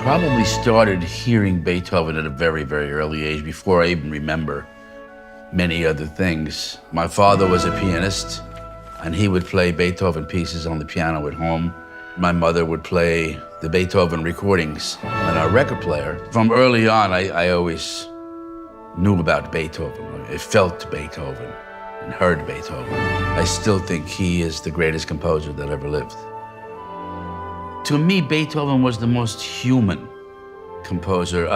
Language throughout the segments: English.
probably started hearing Beethoven at a very, very early age, before I even remember many other things. My father was a pianist, and he would play Beethoven pieces on the piano at home. My mother would play the Beethoven recordings on our record player. From early on, I always knew about Beethoven. I felt Beethoven and heard Beethoven. I still think he is the greatest composer that ever lived. To me, Beethoven was the most human composer.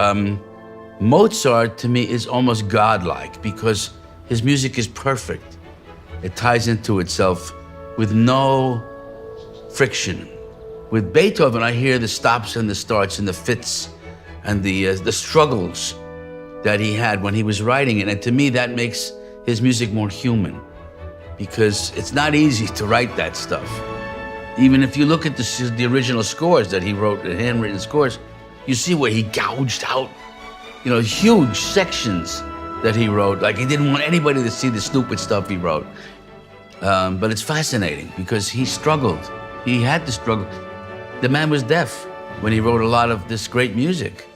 Mozart, to me, is almost godlike because his music is perfect. It ties into itself with no friction. With Beethoven, I hear the stops and the starts and the fits and the struggles that he had when he was writing it. And to me, that makes his music more human, because it's not easy to write that stuff. Even if you look at the original scores that he wrote, the handwritten scores, you see where he gouged out, huge sections that he wrote. Like, he didn't want anybody to see the stupid stuff he wrote. But it's fascinating because he struggled. He had to struggle. The man was deaf when he wrote a lot of this great music.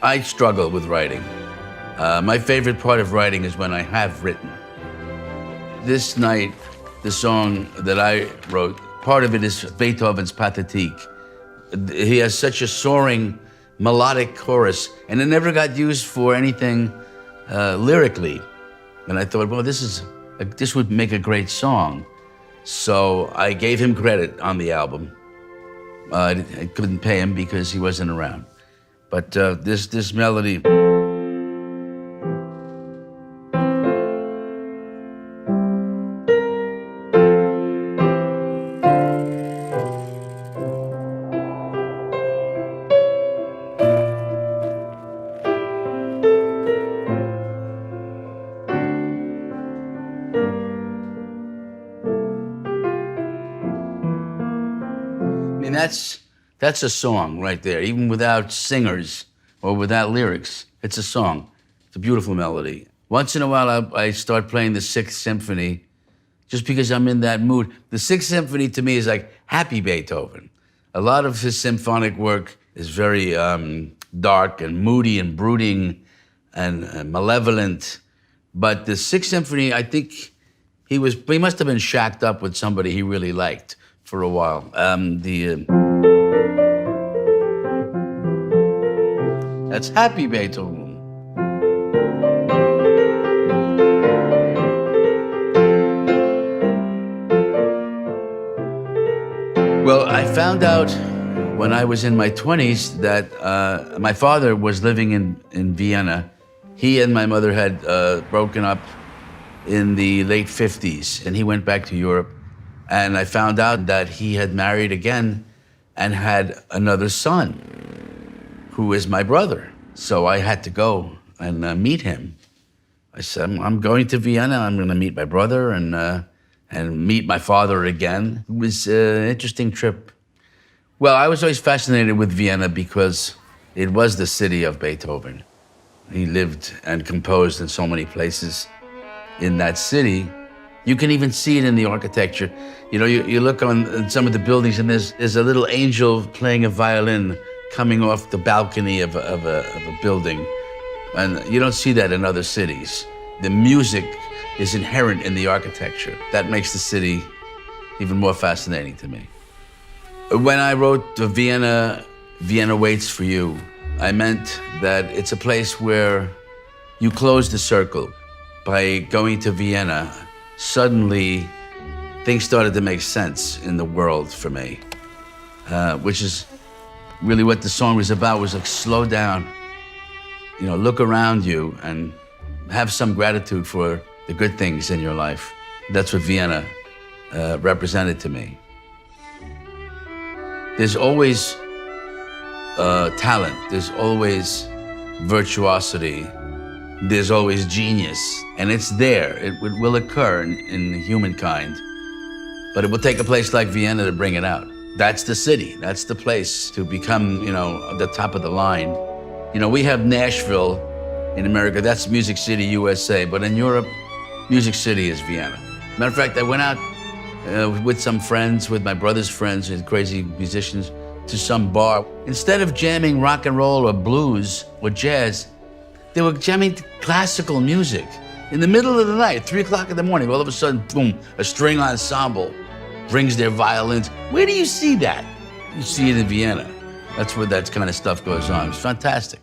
I struggle with writing. My favorite part of writing is when I have written. This night, the song that I wrote, part of it is Beethoven's Pathetique. He has such a soaring, melodic chorus, and it never got used for anything lyrically. And I thought, well, this would make a great song. So I gave him credit on the album. I couldn't pay him because he wasn't around. But this melody. I mean, that's a song right there, even without singers or without lyrics. It's a song. It's a beautiful melody. Once in a while, I start playing the Sixth Symphony just because I'm in that mood. The Sixth Symphony to me is like happy Beethoven. A lot of his symphonic work is very dark and moody and brooding and malevolent. But the Sixth Symphony, I think he must have been shacked up with somebody he really liked for a while. That's happy Beethoven. Well, I found out when I was in my 20s that my father was living in Vienna. He and my mother had broken up in the late 50s, and he went back to Europe. And I found out that he had married again and had another son, who is my brother. So I had to go and meet him. I said, I'm going to Vienna. I'm going to meet my brother and meet my father again. It was an interesting trip. Well, I was always fascinated with Vienna because it was the city of Beethoven. He lived and composed in so many places in that city. You can even see it in the architecture. You look on some of the buildings and there's a little angel playing a violin coming off the balcony of a building. And you don't see that in other cities. The music is inherent in the architecture. That makes the city even more fascinating to me. When I wrote Vienna Waits for You, I meant that it's a place where you close the circle. By going to Vienna, suddenly things started to make sense in the world for me, which is really what the song was about, was like, slow down, look around you and have some gratitude for the good things in your life. That's what Vienna represented to me. There's always talent, there's always virtuosity, there's always genius, and it's there. It will occur in humankind, but it will take a place like Vienna to bring it out. That's the city, that's the place to become, the top of the line. We have Nashville in America, that's Music City, USA, but in Europe, Music City is Vienna. Matter of fact, I went out with some friends, with my brother's friends, crazy musicians, to some bar. Instead of jamming rock and roll or blues or jazz, they were jamming classical music. In the middle of the night, 3 o'clock in the morning, all of a sudden, boom, a string ensemble brings their violins. Where do you see that? You see it in Vienna. That's where that kind of stuff goes on. It's fantastic.